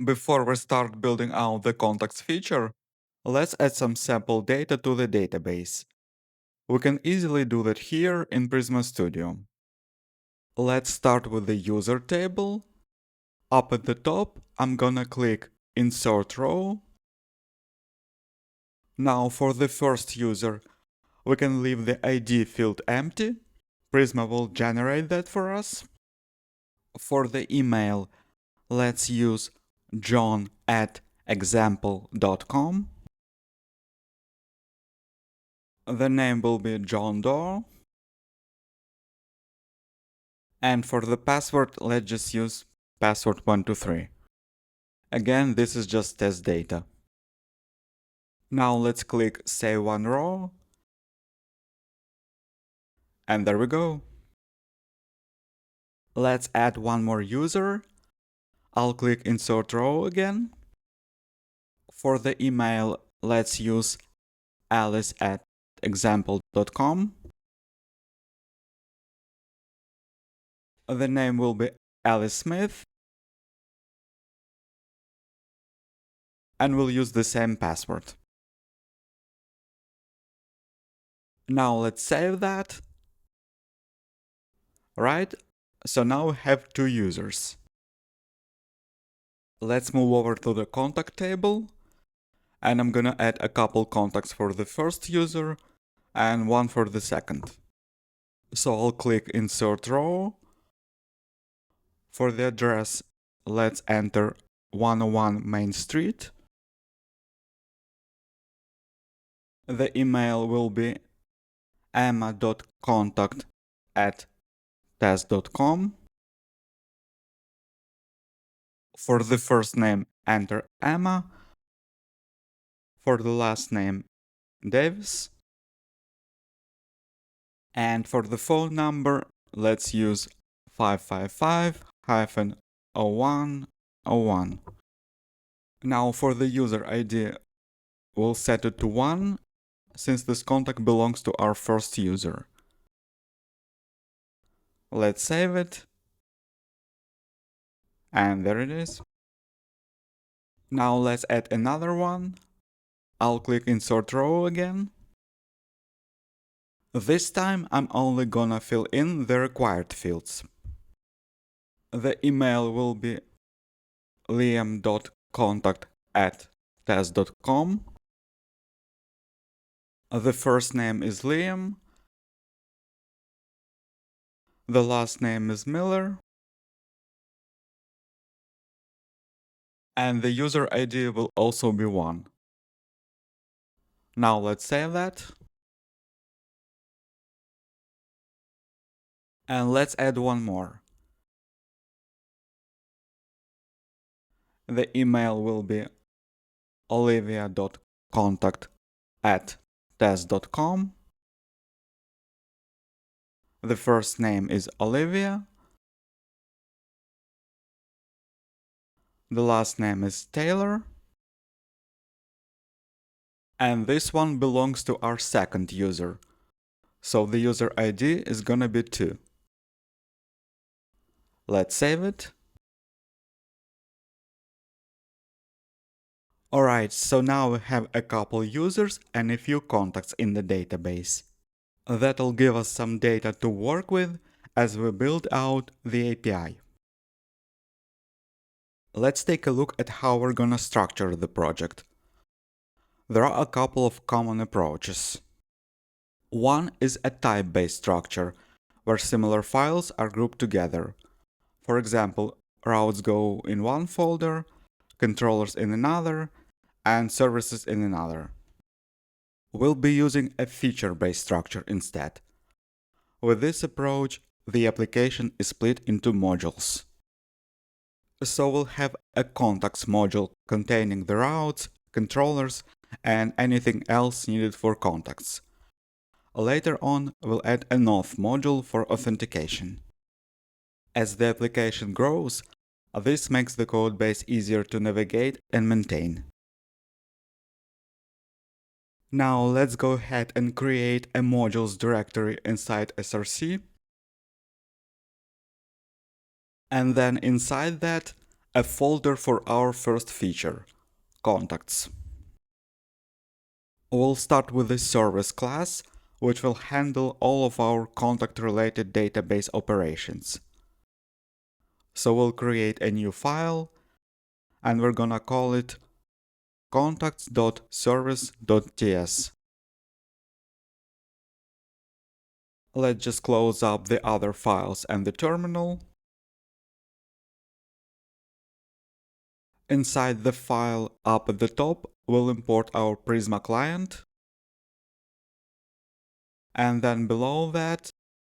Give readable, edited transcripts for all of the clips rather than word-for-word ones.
Before we start building out the contacts feature, let's add some sample data to the database. We can easily do that here in Prisma Studio. Let's start with the user table. Up at the top, I'm gonna click Insert Row. Now for the first user, we can leave the ID field empty. Prisma will generate that for us. For the email, let's use john@example.com. The name will be John Doe. And for the password, let's just use password123. Again, this is just test data. Now let's click Save One Row. And there we go. Let's add one more user. I'll click Insert Row again. For the email, let's use alice@example.com. The name will be Alice Smith. And we'll use the same password. Now let's save that. Right, so now we have two users. Let's move over to the contact table. And I'm gonna add a couple contacts for the first user and one for the second. So I'll click Insert Row. For the address, let's enter 101 Main Street. The email will be emma.contact@test.com. For the first name, enter Emma. For the last name, Davis. And for the phone number, let's use 555-0101. Now for the user ID, we'll set it to 1, since this contact belongs to our first user. Let's save it. And there it is. Now let's add another one. I'll click Insert Row again. This time I'm only gonna fill in the required fields. The email will be liam.contact@test.com. The first name is Liam. The last name is Miller. And the user ID will also be 1. Now let's save that. And let's add one more. The email will be olivia.contact@test.com. The first name is Olivia. The last name is Taylor. And this one belongs to our second user. So the user ID is gonna be 2. Let's save it. Alright, so now we have a couple users and a few contacts in the database. That'll give us some data to work with as we build out the API. Let's take a look at how we're gonna structure the project. There are a couple of common approaches. One is a type-based structure, where similar files are grouped together. For example, routes go in one folder, controllers in another, and services in another. We'll be using a feature-based structure instead. With this approach, the application is split into modules. So we'll have a contacts module containing the routes, controllers, and anything else needed for contacts. Later on, we'll add an auth module for authentication. As the application grows, this makes the codebase easier to navigate and maintain. Now let's go ahead and create a modules directory inside SRC. And then inside that, a folder for our first feature, contacts. We'll start with the service class, which will handle all of our contact-related database operations. So we'll create a new file, and we're gonna call it contacts.service.ts. Let's just close up the other files and the terminal. Inside the file up at the top, we'll import our Prisma client. And then below that,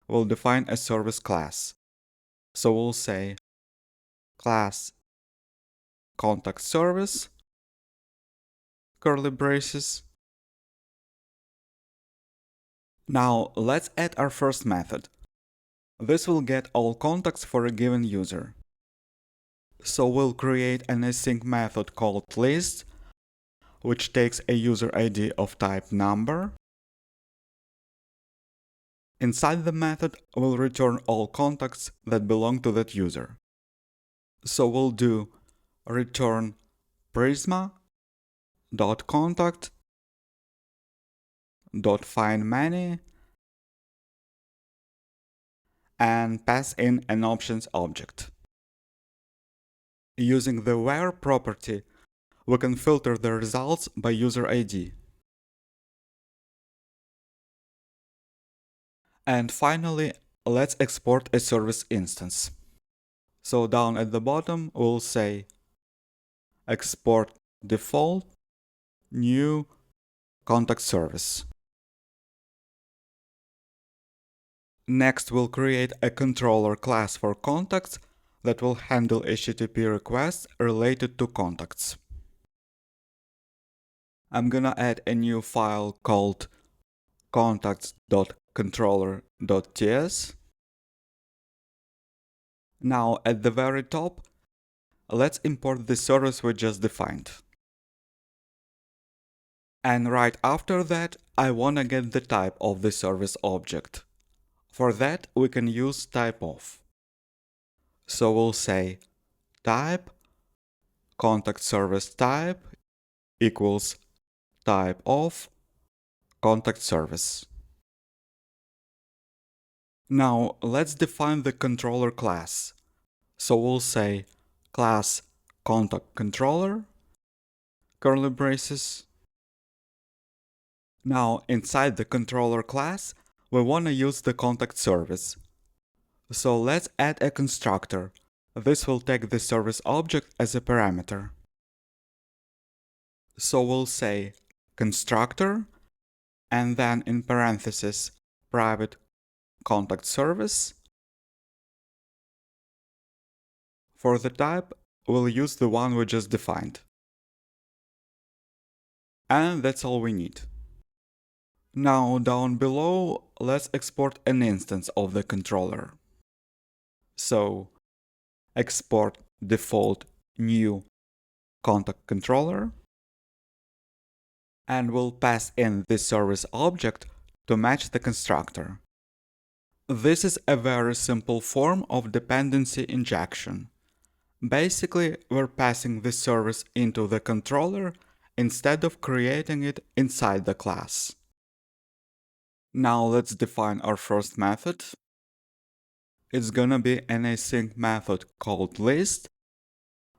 we'll define a service class. So we'll say class contact service, curly braces. Now let's add our first method. This will get all contacts for a given user. So we'll create an async method called list, which takes a user ID of type number. Inside the method, we'll return all contacts that belong to that user. So we'll do return prisma.contact.findMany and pass in an options object. Using the where property, we can filter the results by user ID. And finally, let's export a service instance. So down at the bottom, we'll say export default new contact service. Next, we'll create a controller class for contacts that will handle HTTP requests related to contacts. I'm gonna add a new file called contacts.controller.ts. Now at the very top, let's import the service we just defined. And right after that, I wanna get the type of the service object. For that, we can use typeof. So we'll say type contact service type equals type of contact service. Now let's define the controller class. So we'll say class contact controller, curly braces. Now inside the controller class, we want to use the contact service. So let's add a constructor. This will take the service object as a parameter. So we'll say constructor and then in parentheses private contact service. For the type, we'll use the one we just defined. And that's all we need. Now down below, let's export an instance of the controller. So export default new contact controller, and we'll pass in the service object to match the constructor. This is a very simple form of dependency injection. Basically, we're passing the service into the controller instead of creating it inside the class. Now let's define our first method. It's gonna be an async method called list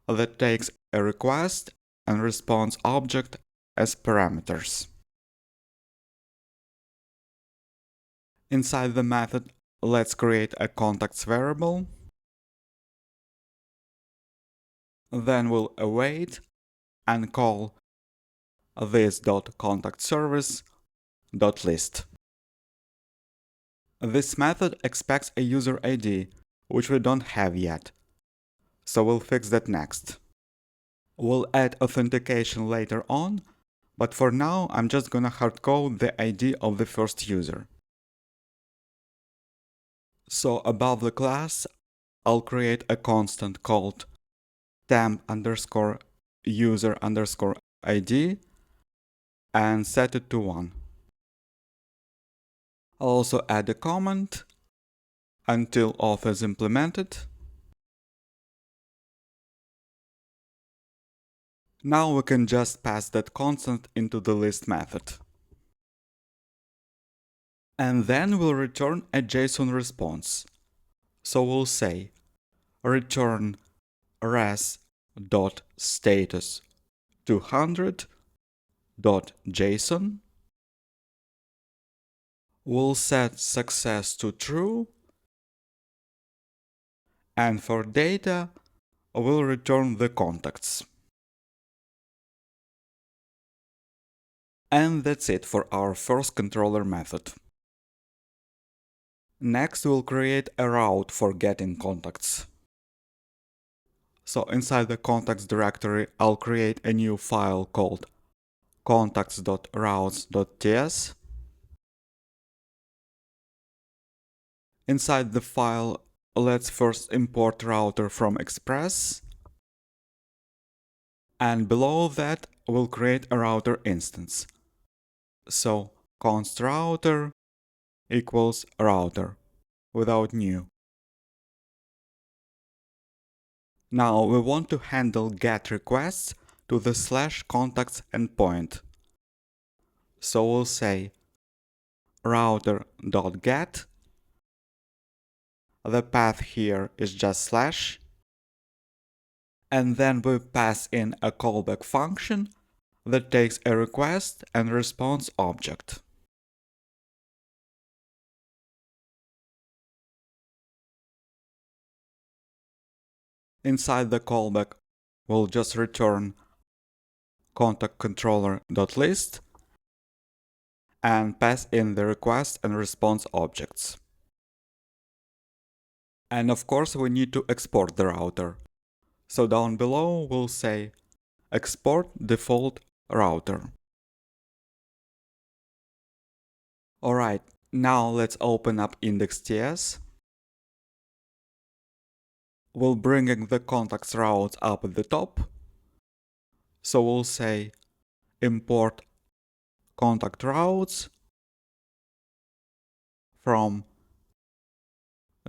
that takes a request and response object as parameters. Inside the method, let's create a contacts variable. Then we'll await and call this.contactService.list. This method expects a user ID, which we don't have yet. So we'll fix that next. We'll add authentication later on, but for now I'm just gonna hardcode the ID of the first user. So above the class, I'll create a constant called temp_user_ID and set it to 1. I'll also add a comment until auth is implemented. Now we can just pass that constant into the list method. And then we'll return a JSON response. So we'll say return res.status 200.json. We'll set success to true. And for data, we'll return the contacts. And that's it for our first controller method. Next, we'll create a route for getting contacts. So inside the contacts directory, I'll create a new file called contacts.routes.ts. Inside the file, let's first import router from Express. And below that, we'll create a router instance. So const router equals router without new. Now we want to handle GET requests to the /contacts endpoint. So we'll say router.get. The path here is just /, and then we pass in a callback function that takes a request and response object. Inside the callback, we'll just return contactController.list and pass in the request and response objects. And of course, we need to export the router. So down below, we'll say export default router. Alright, now let's open up index.ts. We'll bring in the contacts routes up at the top. So we'll say import contact routes from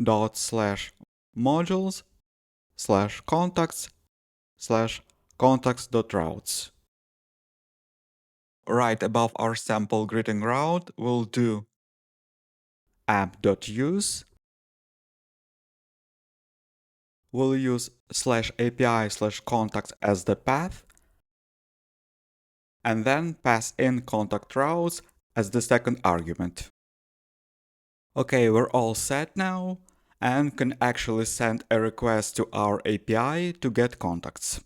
.modules/contacts/contacts.routes. Right above our sample greeting route, we'll do app.use. We'll use /API/contacts as the path, and then pass in contact routes as the second argument. Okay, we're all set now, and can actually send a request to our API to get contacts.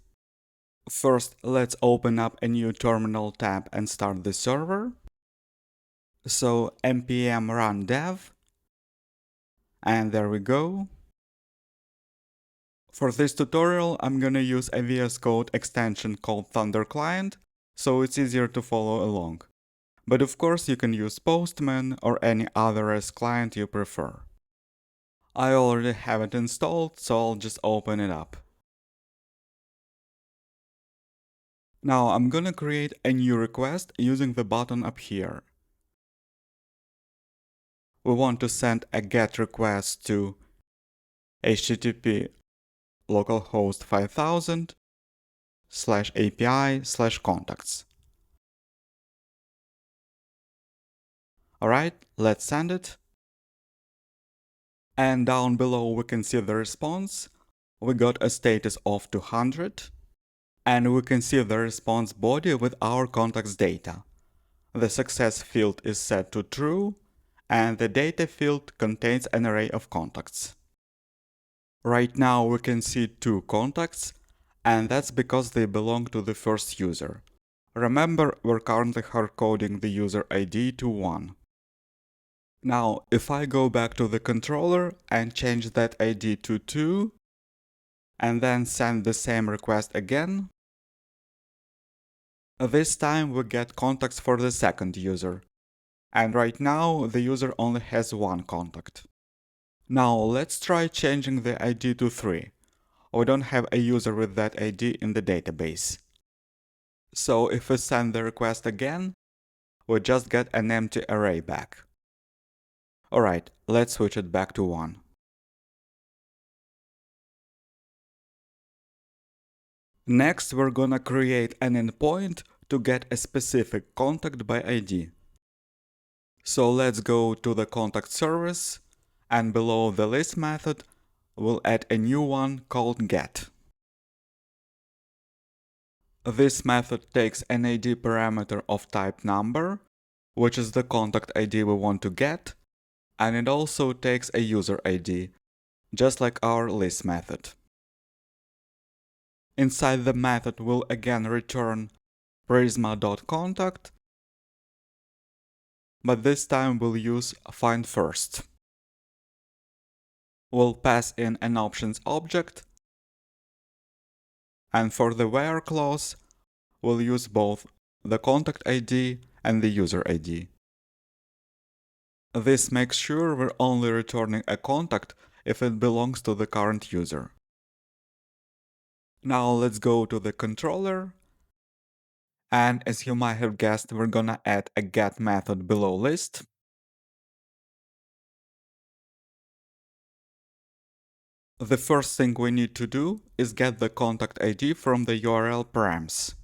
First, let's open up a new terminal tab and start the server. So npm run dev, and there we go. For this tutorial, I'm gonna use a VS Code extension called Thunder Client, so it's easier to follow along. But of course, you can use Postman or any other REST client you prefer. I already have it installed, so I'll just open it up. Now I'm gonna create a new request using the button up here. We want to send a GET request to http localhost 5000 /API/contacts. Alright, let's send it. And down below we can see the response. We got a status of 200. And we can see the response body with our contacts data. The success field is set to true, and the data field contains an array of contacts. Right now we can see 2 contacts, and that's because they belong to the first user. Remember, we're currently hardcoding the user ID to 1. Now, if I go back to the controller and change that ID to 2, and then send the same request again, this time we get contacts for the second user. And right now the user only has 1 contact. Now let's try changing the ID to 3. We don't have a user with that ID in the database. So if we send the request again, we just get an empty array back. Alright, let's switch it back to 1. Next, we're gonna create an endpoint to get a specific contact by ID. So let's go to the contact service, and below the list method, we'll add a new one called get. This method takes an ID parameter of type number, which is the contact ID we want to get, and it also takes a user ID, just like our list method. Inside the method, we'll again return prisma.contact, but this time we'll use find first. We'll pass in an options object, and for the where clause, we'll use both the contact ID and the user ID. This makes sure we're only returning a contact if it belongs to the current user. Now let's go to the controller, and as you might have guessed, we're gonna add a get method below list. The first thing we need to do is get the contact ID from the URL params.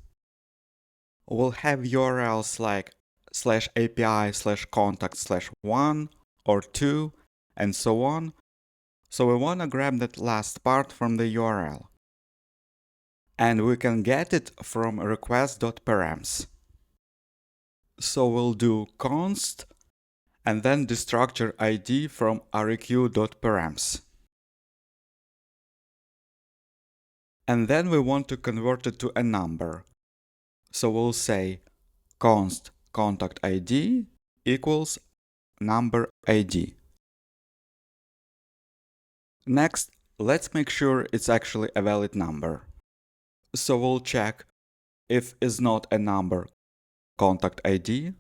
We'll have URLs like /API/contact/1 or 2 and so on, so we want to grab that last part from the URL. And we can get it from request.params. So we'll do const and then destructure ID from req.params. And then we want to convert it to a number. So we'll say const contact ID equals number ID. Next, let's make sure it's actually a valid number. So we'll check if is not a number contact ID,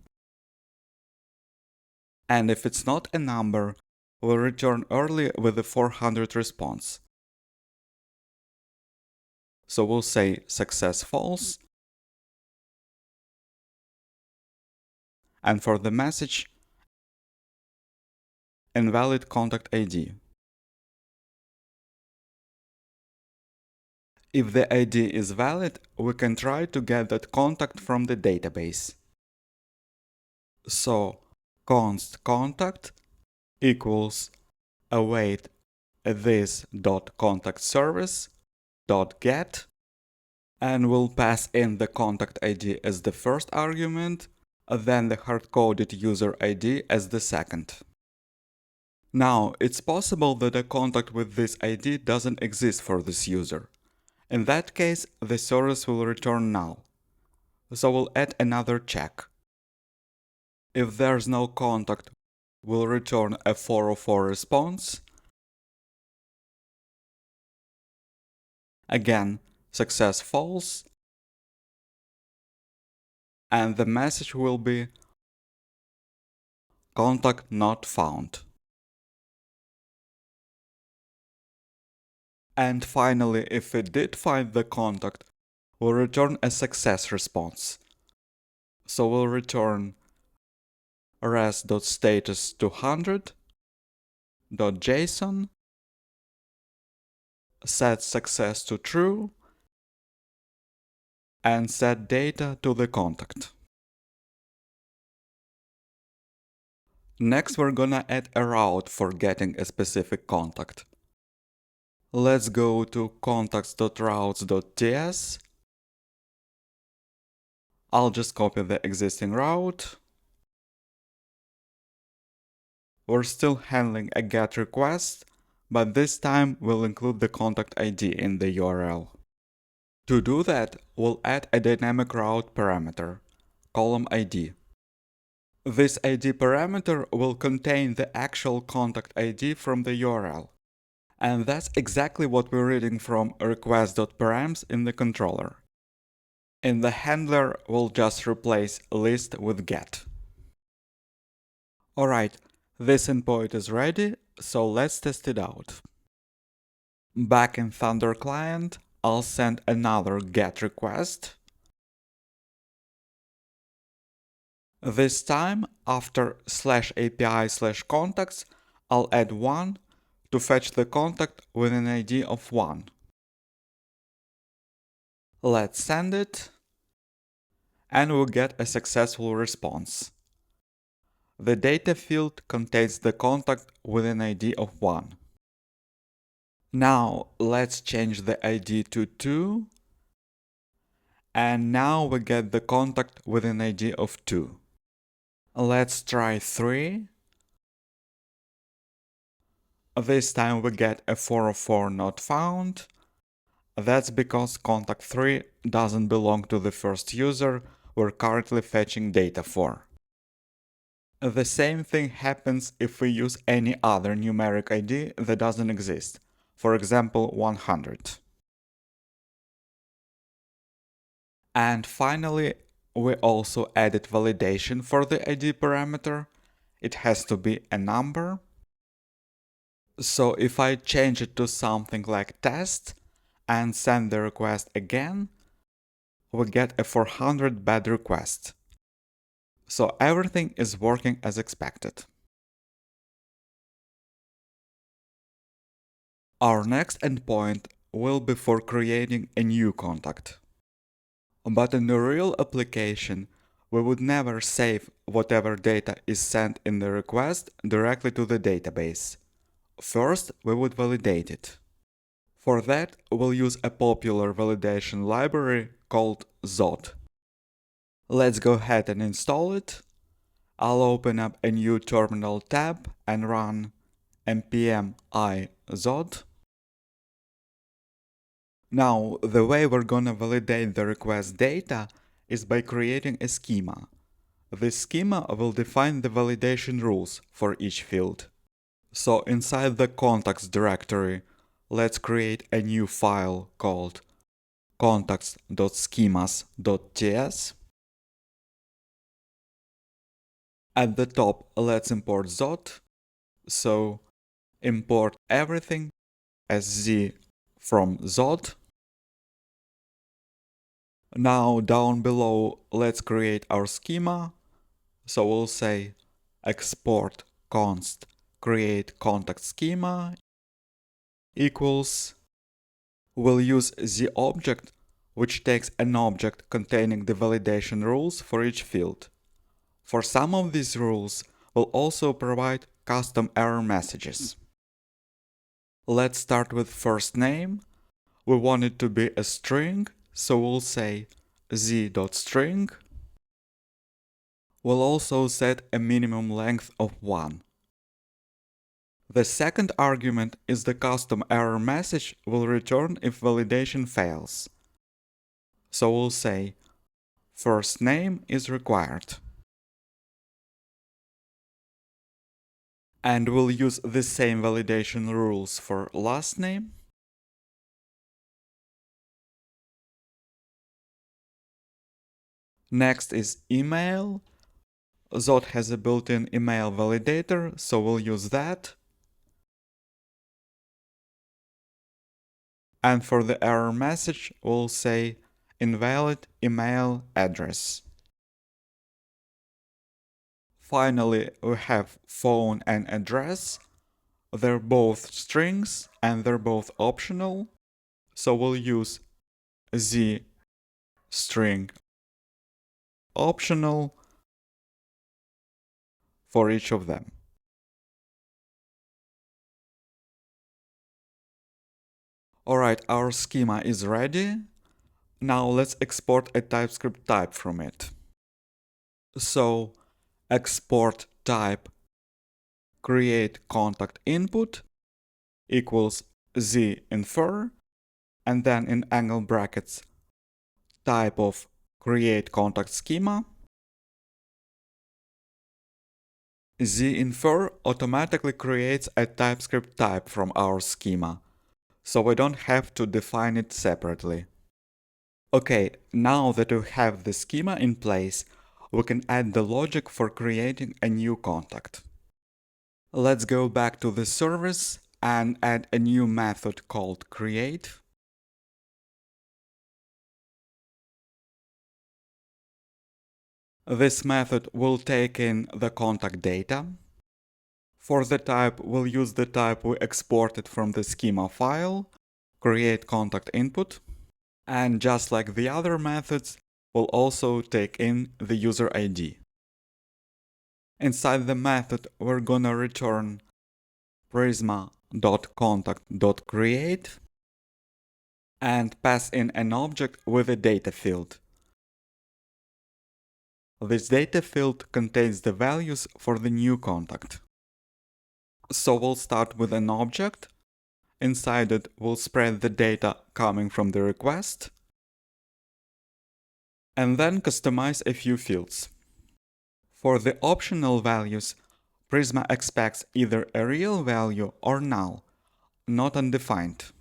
and if it's not a number, we'll return early with the 400 response. So we'll say success false, and for the message, invalid contact ID. If the ID is valid, we can try to get that contact from the database. So const contact equals await this.contactService.get, and we'll pass in the contact ID as the first argument, then the hard-coded user ID as the second. Now, it's possible that a contact with this ID doesn't exist for this user. In that case, the service will return null. So we'll add another check. If there's no contact, we'll return a 404 response. Again, success false. And the message will be contact not found. And finally, if it did find the contact, we'll return a success response. So we'll return res.status200.json, set success to true, and set data to the contact. Next, we're gonna add a route for getting a specific contact. Let's go to contacts.routes.ts. I'll just copy the existing route. We're still handling a GET request, but this time we'll include the contact ID in the URL. To do that, we'll add a dynamic route parameter, column ID. This ID parameter will contain the actual contact ID from the URL. And that's exactly what we're reading from request.params in the controller. In the handler, we'll just replace list with get. Alright, this endpoint is ready, so let's test it out. Back in Thunder client, I'll send another get request. This time, after /API/contacts, I'll add 1 to fetch the contact with an ID of 1. Let's send it, and we'll get a successful response. The data field contains the contact with an ID of 1. Now let's change the ID to 2, and now we get the contact with an ID of 2. Let's try 3. This time we get a 404 not found. That's because contact 3 doesn't belong to the first user we're currently fetching data for. The same thing happens if we use any other numeric ID that doesn't exist, for example 100. And finally, we also added validation for the ID parameter. It has to be a number. So if I change it to something like test and send the request again, we get a 400 bad request. So everything is working as expected. Our next endpoint will be for creating a new contact. But in the real application, we would never save whatever data is sent in the request directly to the database. First, we would validate it. For that, we'll use a popular validation library called Zod. Let's go ahead and install it. I'll open up a new terminal tab and run npm i Zod. Now, the way we're gonna validate the request data is by creating a schema. This schema will define the validation rules for each field. So inside the contacts directory, let's create a new file called contacts.schemas.ts. At the top, let's import Zod. So import everything as z from Zod. Now down below, let's create our schema. So we'll say export const create contact schema equals. We'll use the object, which takes an object containing the validation rules for each field. For some of these rules, we'll also provide custom error messages. Let's start with first name. We want it to be a string, so we'll say z.string. We'll also set a minimum length of 1. The second argument is the custom error message will return if validation fails. So we'll say first name is required. And we'll use the same validation rules for last name. Next is email. Zod has a built-in email validator, so we'll use that. And for the error message, we'll say invalid email address. Finally, we have phone and address. They're both strings and they're both optional. So we'll use z string optional for each of them. Alright, our schema is ready. Now let's export a TypeScript type from it. So export type create contact input equals z infer, and then in angle brackets type of create contact schema. Z-infer automatically creates a TypeScript type from our schema, so we don't have to define it separately. Okay, now that we have the schema in place, we can add the logic for creating a new contact. Let's go back to the service and add a new method called create. This method will take in the contact data. For the type, we'll use the type we exported from the schema file, create contact input. And just like the other methods, we'll also take in the user ID. Inside the method, we're gonna return prisma.contact.create and pass in an object with a data field. This data field contains the values for the new contact. So we'll start with an object. Inside it, we'll spread the data coming from the request, and then customize a few fields. For the optional values, Prisma expects either a real value or null, not undefined.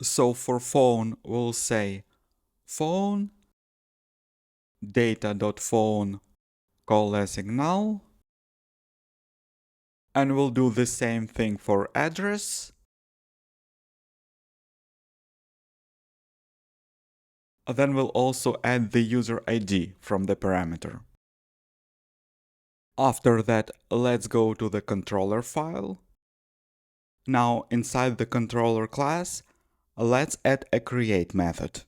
So for phone, we'll say phone data.phone coalescing null, and we'll do the same thing for address. Then we'll also add the user ID from the parameter. After that, let's go to the controller file. Now inside the controller class, let's add a create method.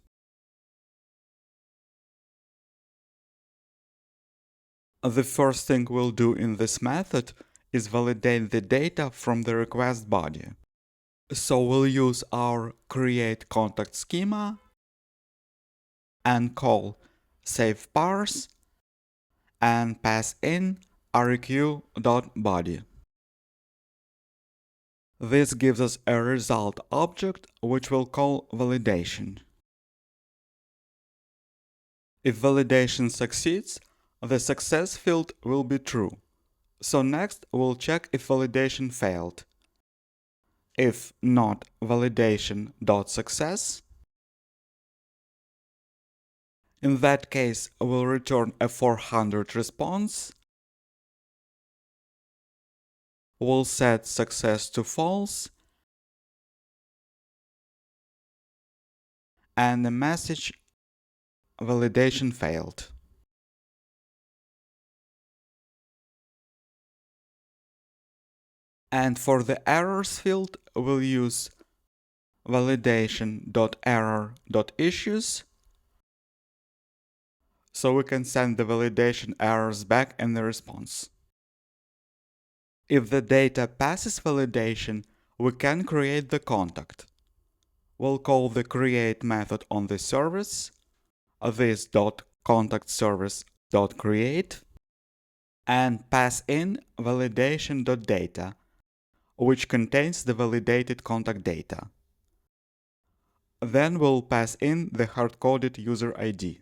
The first thing we'll do in this method is validate the data from the request body. So we'll use our create contact schema and call saveParse and pass in req.body. This gives us a result object which we'll call validation. If validation succeeds, the success field will be true. So next we'll check if validation failed. If not validation.success, in that case we'll return a 400 response. We'll set success to false and the message validation failed. And for the errors field, we'll use validation.error.issues, so we can send the validation errors back in the response. If the data passes validation, we can create the contact. We'll call the create method on the service, this .contactService.create, and pass in validation.data, which contains the validated contact data. Then we'll pass in the hard-coded user ID.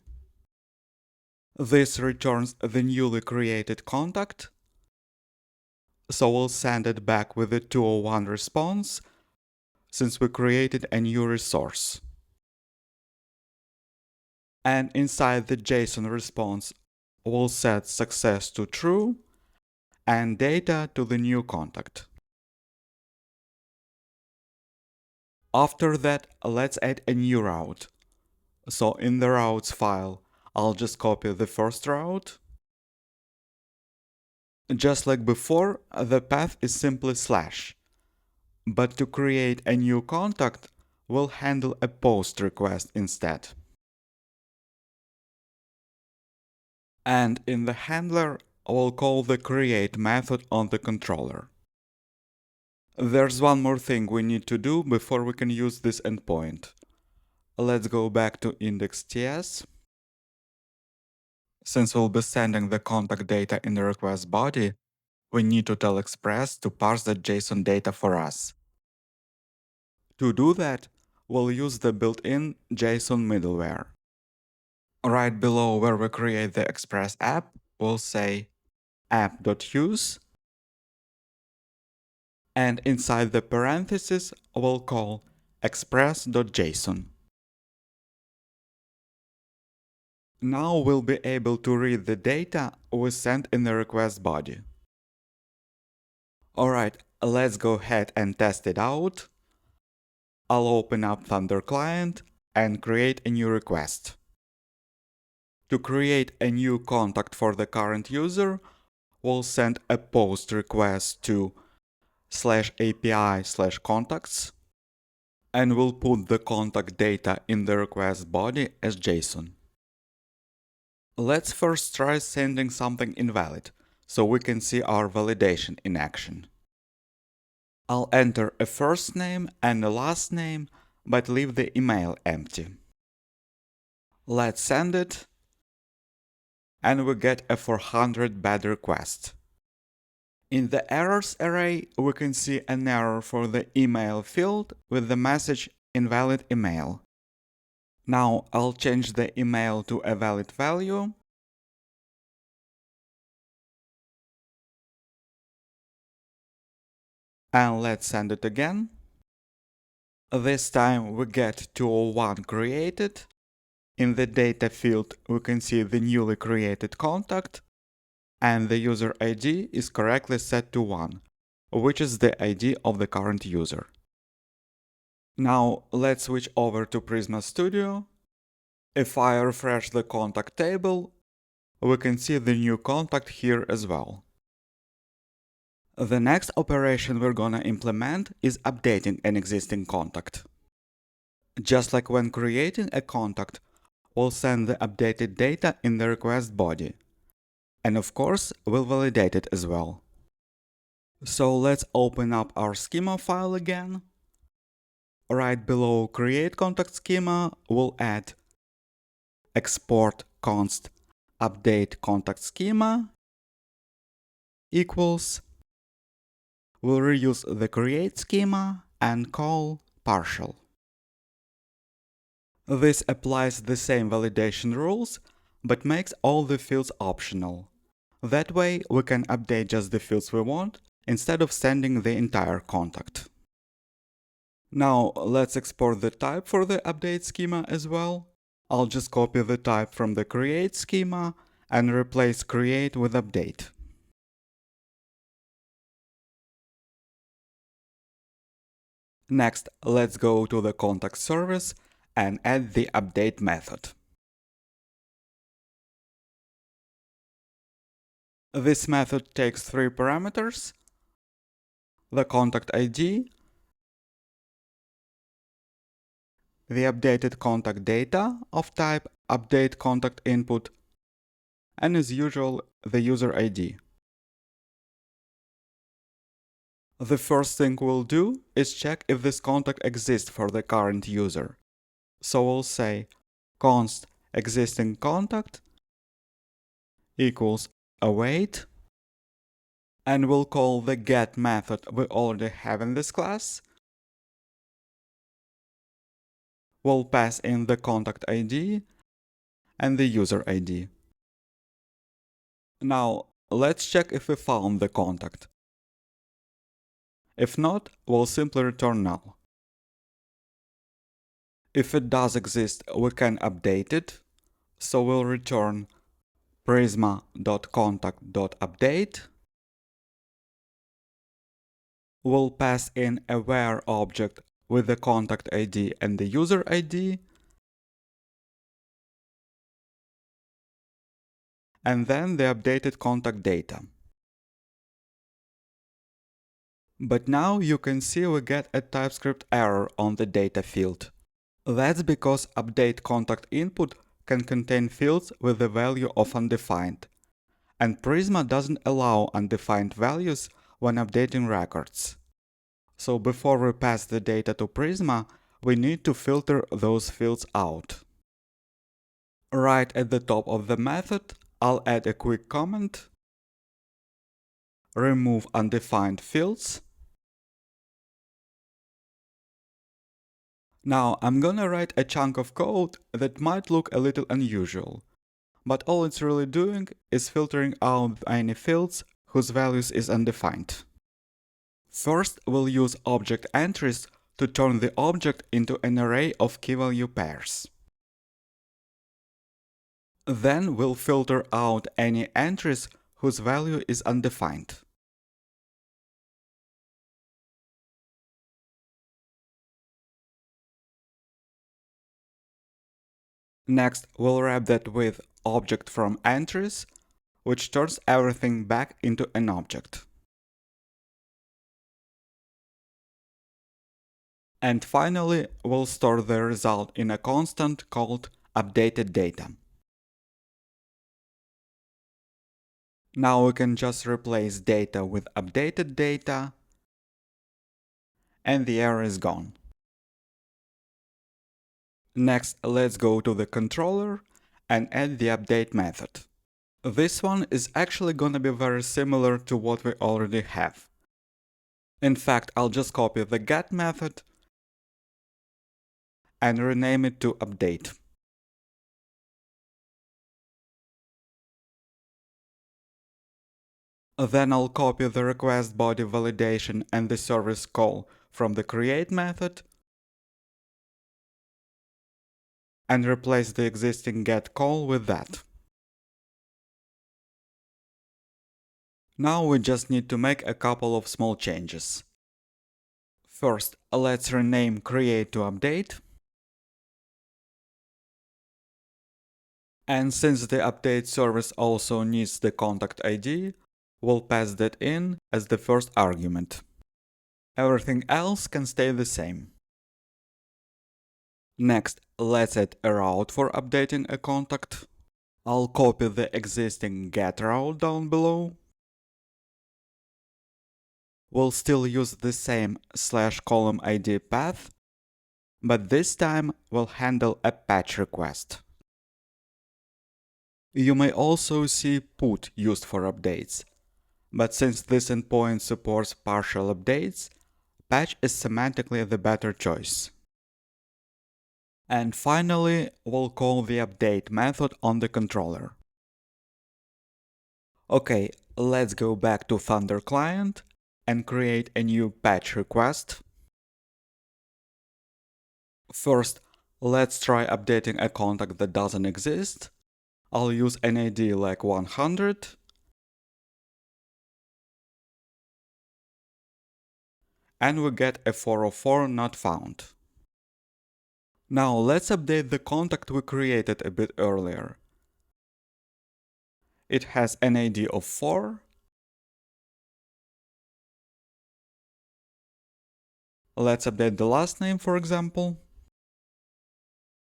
This returns the newly created contact, so we'll send it back with a 201 response, since we created a new resource. And inside the JSON response, we'll set success to true and data to the new contact. After that, let's add a new route. So in the routes file, I'll just copy the first route. Just like before, the path is simply slash. But to create a new contact, we'll handle a post request instead. And in the handler, we'll call the create method on the controller. There's one more thing we need to do before we can use this endpoint. Let's go back to index.ts. Since we'll be sending the contact data in the request body, we need to tell Express to parse the JSON data for us. To do that, we'll use the built-in JSON middleware. Right below where we create the Express app, we'll say app.use, and inside the parentheses, we'll call express.json. Now we'll be able to read the data we sent in the request body. Alright, let's go ahead and test it out. I'll open up Thunder Client and create a new request. To create a new contact for the current user, we'll send a post request to /API/contacts. and we'll put the contact data in the request body as JSON. Let's first try sending something invalid, so we can see our validation in action. I'll enter a first name and a last name, but leave the email empty. Let's send it, and we get a 400 bad request. In the errors array, we can see an error for the email field with the message invalid email. Now I'll change the email to a valid value. And let's send it again. This time we get 201 created. In the data field, we can see the newly created contact, and the user ID is correctly set to 1, which is the ID of the current user. Now let's switch over to Prisma Studio. If I refresh the contact table, we can see the new contact here as well. The next operation we're gonna implement is updating an existing contact. Just like when creating a contact, we'll send the updated data in the request body. And of course, we'll validate it as well. So let's open up our schema file again. Right below create contact schema, we'll add export const update contact schema equals. We'll reuse the create schema and call partial. This applies the same validation rules, but makes all the fields optional. That way, we can update just the fields we want, instead of sending the entire contact. Now, let's export the type for the update schema as well. I'll just copy the type from the create schema and replace create with update. Next, let's go to the contact service and add the update method. This method takes 3 parameters: the contact ID, the updated contact data of type update contact input, and as usual, the user ID. The first thing we'll do is check if this contact exists for the current user. So we'll say const existing contact equals await, and we'll call the get method we already have in this class. We'll pass in the contact ID and the user ID. Now, let's check if we found the contact. If not, we'll simply return null. If it does exist, we can update it, so we'll return prisma.contact.update. We'll pass in a where object with the contact ID and the user ID, and then the updated contact data. But now you can see we get a TypeScript error on the data field. That's because update contact input can contain fields with the value of undefined, and Prisma doesn't allow undefined values when updating records. So before we pass the data to Prisma, we need to filter those fields out. Right at the top of the method, I'll add a quick comment: remove undefined fields. Now I'm gonna write a chunk of code that might look a little unusual, but all it's really doing is filtering out any fields whose values is undefined. First, we'll use object entries to turn the object into an array of key-value pairs. Then we'll filter out any entries whose value is undefined. Next, we'll wrap that with object from entries, which turns everything back into an object. an And finally, we'll store the result in a constant called updated data. Now we can just replace data with updated data, and the error is gone. Next, let's go to the controller and add the update method. This one is actually gonna be very similar to what we already have. In fact, I'll just copy the get method and rename it to update. Then I'll copy the request body validation and the service call from the create method and replace the existing get call with that. Now we just need to make a couple of small changes. First, let's rename create to update. And since the update service also needs the contact ID, we'll pass that in as the first argument. Everything else can stay the same. Next, let's add a route for updating a contact. I'll copy the existing get route down below. We'll still use the same /column ID path, but this time we'll handle a patch request. You may also see put used for updates, but since this endpoint supports partial updates, patch is semantically the better choice. And finally, we'll call the update method on the controller. Okay, let's go back to Thunder client and create a new patch request. First, let's try updating a contact that doesn't exist. I'll use an ID like 100. And we get a 404 not found. Now let's update the contact we created a bit earlier. It has an ID of 4. Let's update the last name, for example.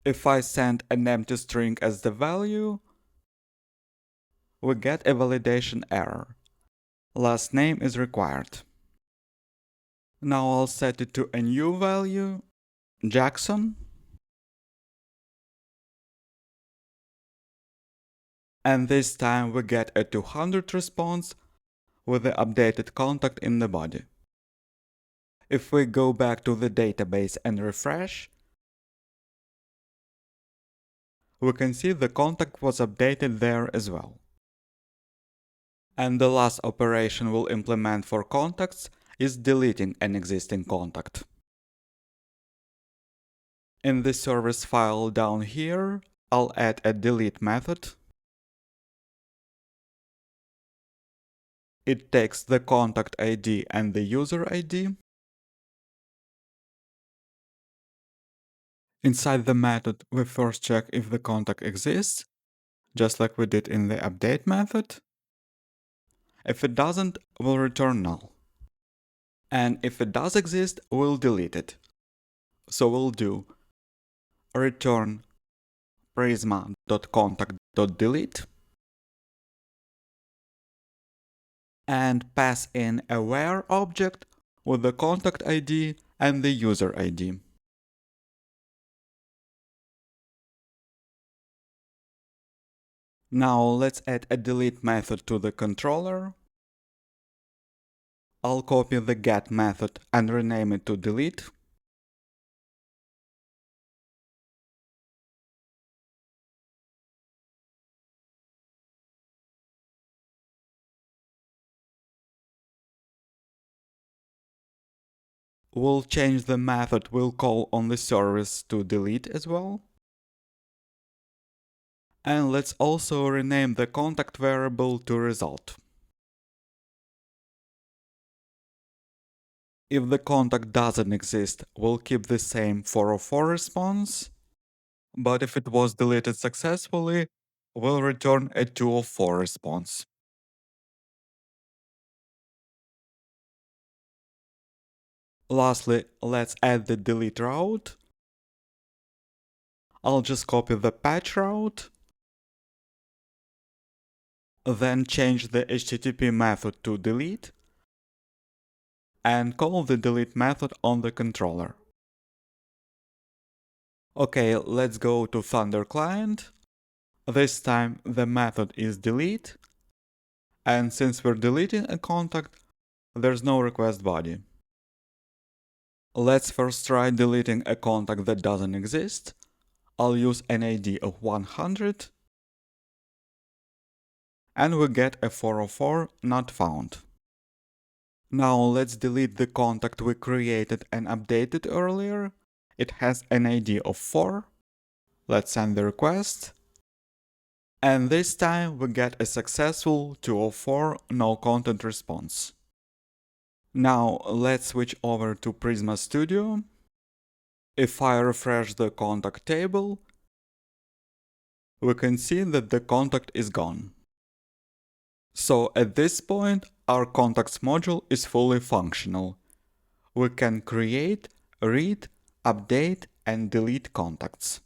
If I send an empty string as the value, we get a validation error. Last name is required. Now I'll set it to a new value, Jackson. And this time we get a 200 response with the updated contact in the body. If we go back to the database and refresh, we can see the contact was updated there as well. And the last operation we'll implement for contacts is deleting an existing contact. In the service file down here, I'll add a delete method. It takes the contact ID and the user ID. Inside the method, we first check if the contact exists, just like we did in the update method. If it doesn't, we'll return null. And if it does exist, we'll delete it. So we'll do return prisma.contact.delete and pass in a where object with the contact ID and the user ID. Now let's add a delete method to the controller. I'll copy the get method and rename it to delete. We'll change the method we'll call on the service to delete as well. And let's also rename the contact variable to result. If the contact doesn't exist, we'll keep the same 404 response. But if it was deleted successfully, we'll return a 204 response. Lastly, let's add the delete route. I'll just copy the patch route, then change the HTTP method to delete, and call the delete method on the controller. Okay, let's go to Thunder client. This time the method is delete, and since we're deleting a contact, there's no request body. Let's first try deleting a contact that doesn't exist. I'll use an ID of 100, and we get a 404 not found. Now let's delete the contact we created and updated earlier. It has an ID of 4. Let's send the request. And this time we get a successful 204 no content response. Now let's switch over to Prisma Studio. If I refresh the contact table, we can see that the contact is gone. So at this point, our contacts module is fully functional. We can create, read, update, and delete contacts.